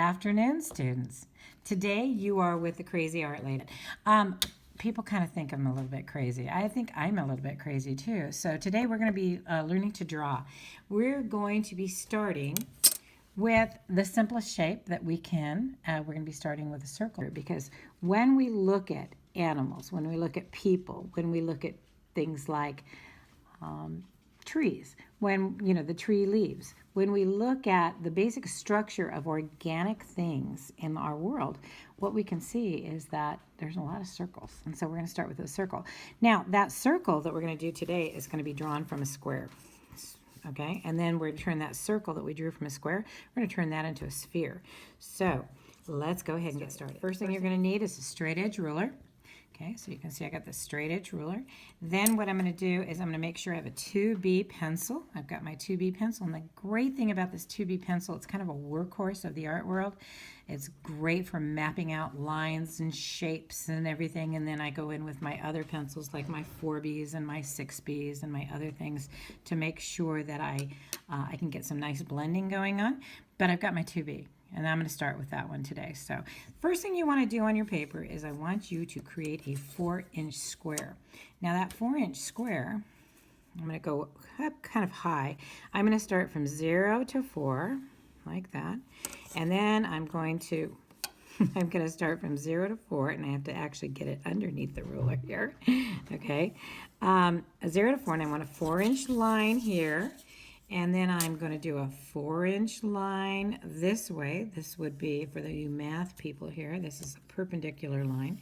afternoon, students. Today you are with the Crazy Art Lady. People kind of think I'm a little bit crazy. I think I'm a little bit crazy too. So today we're going to be learning to draw. We're going to be starting with the simplest shape that we can. We're going to be starting with a circle because when we look at animals, when we look at people, when we look at things like trees, when the tree leaves, when we look at the basic structure of organic things in our world, what we can see is that there's a lot of circles. And so we're going to start with a circle. Now, that circle that we're going to do today is going to be drawn from a square. Okay, and then we're going to turn that circle that we drew from a square, we're going to turn that into a sphere. So let's go ahead and get started. First thing you're going to need is a straight edge ruler. Okay, so you can see I got the straight edge ruler. Then what I'm going to do is I'm going to make sure I have a 2B pencil. I've got my 2B pencil, and the great thing about this 2B pencil, it's kind of a workhorse of the art world. It's great for mapping out lines and shapes and everything, and then I go in with my other pencils like my 4Bs and my 6Bs and my other things to make sure that I can get some nice blending going on. But I've got my 2B. And I'm going to start with that one today. So first thing you want to do on your paper is I want you to create a 4-inch square. Now that 4-inch square, I'm going to go up kind of high. I'm going to start from 0 to 4, like that. And then I'm going to start from 0 to 4, and I have to actually get it underneath the ruler here. Okay. 0 to 4, and I want a 4-inch line here. And then I'm going to do a 4-inch line this way. This would be, for the you math people here, this is a perpendicular line.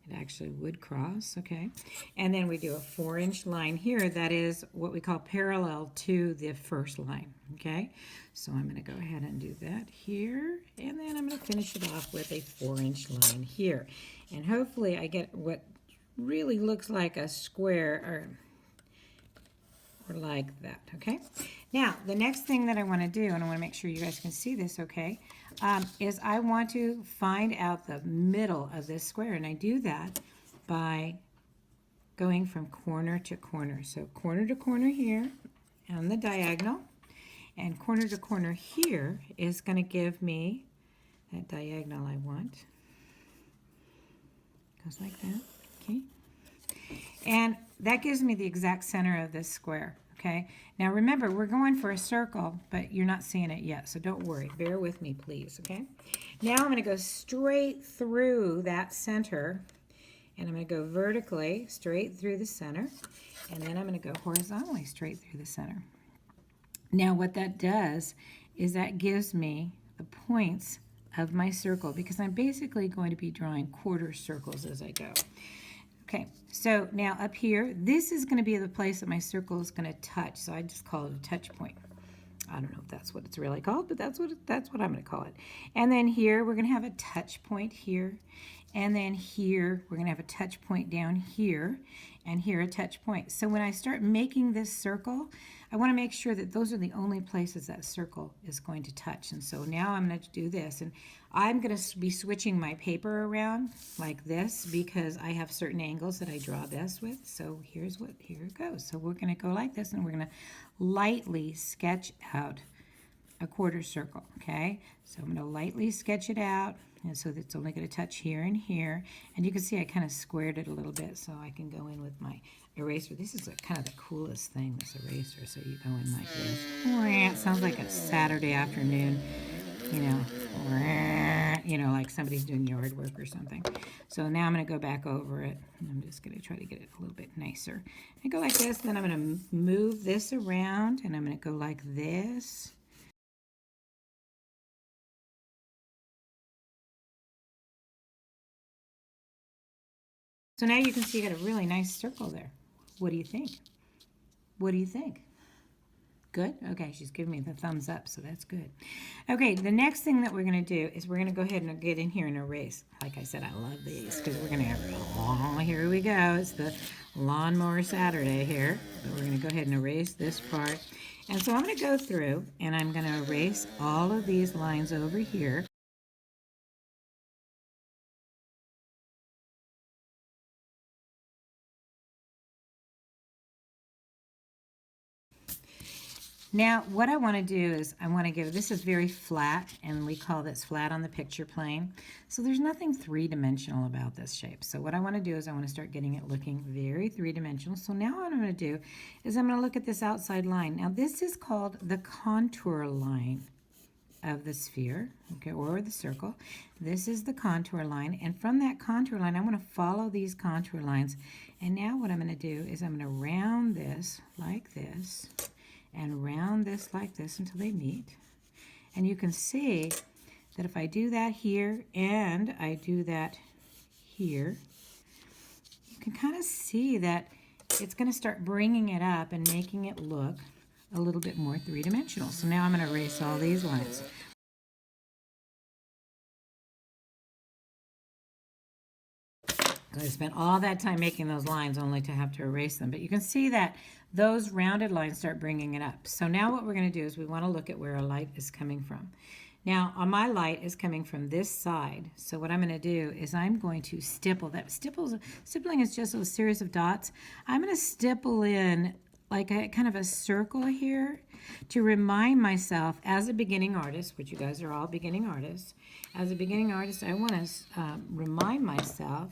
It actually would cross, okay? And then we do a 4-inch line here that is what we call parallel to the first line, okay? So I'm going to go ahead and do that here. And then I'm going to finish it off with a 4-inch line here. And hopefully I get what really looks like a square, or like that, okay? Now, the next thing that I want to do, and I want to make sure you guys can see this, okay, is I want to find out the middle of this square, and I do that by going from corner to corner. So corner to corner here on the diagonal, and corner to corner here is going to give me that diagonal I want. Goes like that, okay? And that gives me the exact center of this square, okay? Now remember, we're going for a circle, but you're not seeing it yet, so don't worry. Bear with me, please, okay? Now I'm going to go straight through that center, and I'm going to go vertically straight through the center, and then I'm going to go horizontally straight through the center. Now what that does is that gives me the points of my circle, because I'm basically going to be drawing quarter circles as I go. Okay, so now up here, this is going to be the place that my circle is going to touch, so I just call it a touch point. I don't know if that's what it's really called, but that's what I'm going to call it. And then here, we're going to have a touch point here, and then here, we're going to have a touch point down here, and here a touch point. So when I start making this circle, I want to make sure that those are the only places that circle is going to touch. And so now I'm going to do this, and I'm going to be switching my paper around like this because I have certain angles that I draw this with. So here it goes. So we're going to go like this, and we're going to lightly sketch out a quarter circle, okay? So I'm going to lightly sketch it out, and so that's only going to touch here and here. And you can see I kind of squared it a little bit so I can go in with my eraser. This is kind of the coolest thing, this eraser. So you go in like this. It sounds like a Saturday afternoon, like somebody's doing yard work or something. So now I'm going to go back over it, and I'm just going to try to get it a little bit nicer. I go like this, then I'm going to move this around, and I'm going to go like this. So now you can see you got a really nice circle there. What do you think? What do you think? Good? Okay, she's giving me the thumbs up, so that's good. Okay, the next thing that we're going to do is we're going to go ahead and get in here and erase. Like I said, I love these because we're going to have, here we go. It's the Lawnmower Saturday here. So we're going to go ahead and erase this part. And so I'm going to go through and I'm going to erase all of these lines over here. Now, what I want to do is I want to give, this is very flat, and we call this flat on the picture plane. So there's nothing three-dimensional about this shape. So what I want to do is I want to start getting it looking very three-dimensional. So now what I'm going to do is I'm going to look at this outside line. Now this is called the contour line of the sphere, okay, or the circle. This is the contour line, and from that contour line, I'm going to follow these contour lines. And now what I'm going to do is I'm going to round this like this, and round this like this until they meet. And you can see that if I do that here and I do that here, you can kind of see that it's going to start bringing it up and making it look a little bit more three-dimensional. So now I'm going to erase all these lines. I spent all that time making those lines only to have to erase them. But you can see that those rounded lines start bringing it up. So now what we're going to do is we want to look at where our light is coming from. Now, my light is coming from this side. So what I'm going to do is I'm going to stipple. Stippling is just a series of dots. I'm going to stipple in like a kind of a circle here to remind myself as a beginning artist, which you guys are all beginning artists. As a beginning artist, I want to remind myself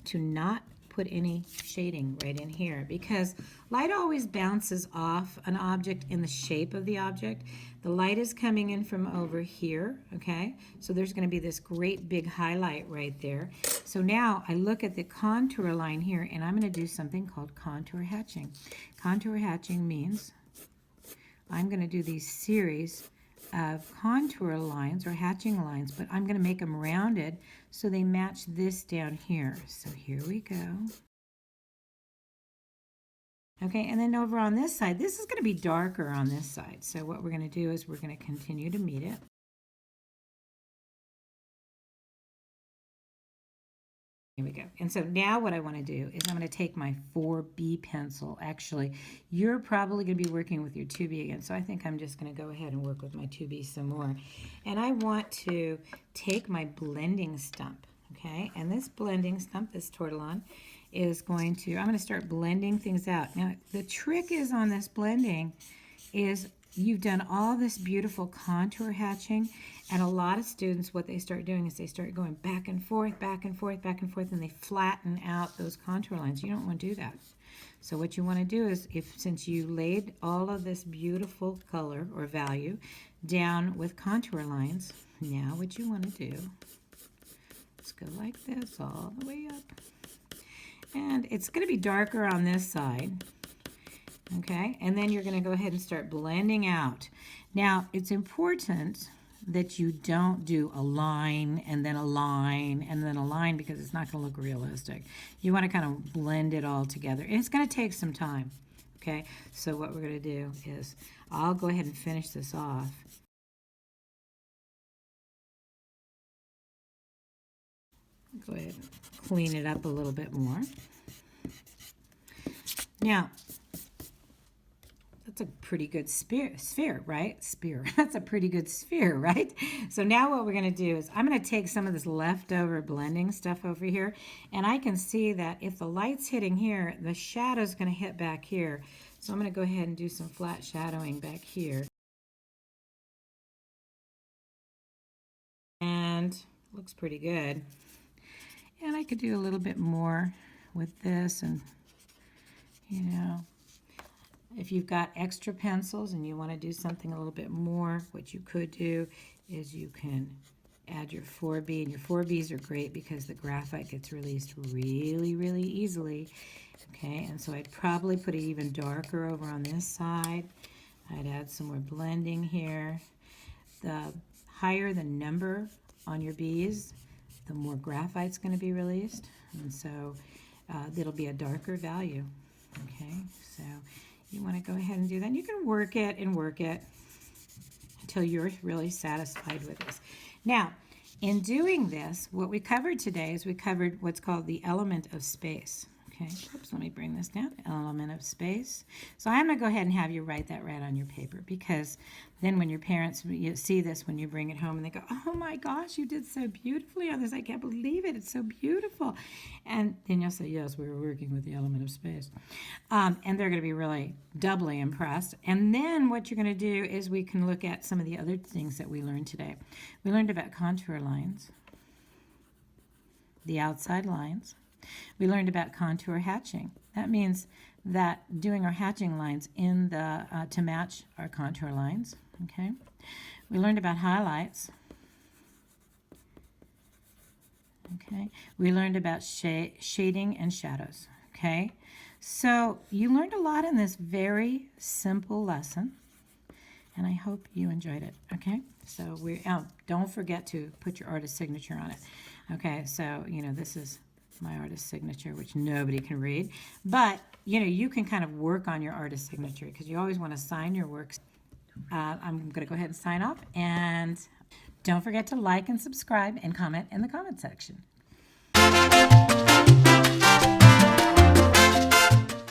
to not put any shading right in here, because light always bounces off an object in the shape of the object. The light is coming in from over here, okay? So there's going to be this great big highlight right there. So now I look at the contour line here, and I'm going to do something called contour hatching. Contour hatching means I'm going to do these series of contour lines or hatching lines, but I'm going to make them rounded so they match this down here. So here we go. Okay, and then over on this side, this is going to be darker on this side. So what we're going to do is we're going to continue to meet it. Here we go. And so now what I want to do is I'm going to take my 4B pencil. Actually, you're probably going to be working with your 2B again, so I think I'm just going to go ahead and work with my 2B some more. And I want to take my blending stump, okay? And this blending stump, this tortillon, is going to, I'm going to start blending things out. Now, the trick is on this blending is you've done all this beautiful contour hatching, and a lot of students, what they start doing is they start going back and forth, back and forth, back and forth, and they flatten out those contour lines. You don't want to do that. So what you want to do is, since you laid all of this beautiful color or value down with contour lines, now what you want to do is go like this all the way up. And it's going to be darker on this side. Okay, and then you're going to go ahead and start blending out. Now, it's important that you don't do a line and then a line and then a line, because it's not going to look realistic. You want to kind of blend it all together. And it's going to take some time. Okay, so what we're going to do is I'll go ahead and finish this off. Go ahead and clean it up a little bit more. Now, that's a pretty good sphere, right? Sphere. That's a pretty good sphere, right? So now what we're going to do is I'm going to take some of this leftover blending stuff over here, and I can see that if the light's hitting here, the shadow's going to hit back here. So I'm going to go ahead and do some flat shadowing back here. And it looks pretty good. And I could do a little bit more with this, and you know, if you've got extra pencils and you want to do something a little bit more, what you could do is you can add your 4B, and your 4Bs are great because the graphite gets released really, really easily. Okay, and so I'd probably put it even darker over on this side. I'd add some more blending here. The higher the number on your Bs, the more graphite's going to be released, and so it'll be a darker value. Okay, so you want to go ahead and do that. And you can work it and work it until you're really satisfied with this. Now, in doing this, what we covered today is we covered what's called the element of space. Okay, oops, let me bring this down. Element of space. So I'm going to go ahead and have you write that right on your paper, because then when your parents see this when you bring it home and they go, oh my gosh, you did so beautifully on this. I can't believe it. It's so beautiful. And then you'll say, yes, we were working with the element of space. And they're going to be really doubly impressed. And then what you're going to do is we can look at some of the other things that we learned today. We learned about contour lines, the outside lines. We learned about contour hatching. That means that doing our hatching lines in the to match our contour lines. Okay. We learned about highlights. Okay. We learned about shading and shadows. Okay. So you learned a lot in this very simple lesson, and I hope you enjoyed it. Okay. So don't forget to put your artist signature on it. Okay. So this is my artist signature, which nobody can read, but you can kind of work on your artist signature, because you always want to sign your works. I'm going to go ahead and sign off, and don't forget to like and subscribe and comment in the comment section.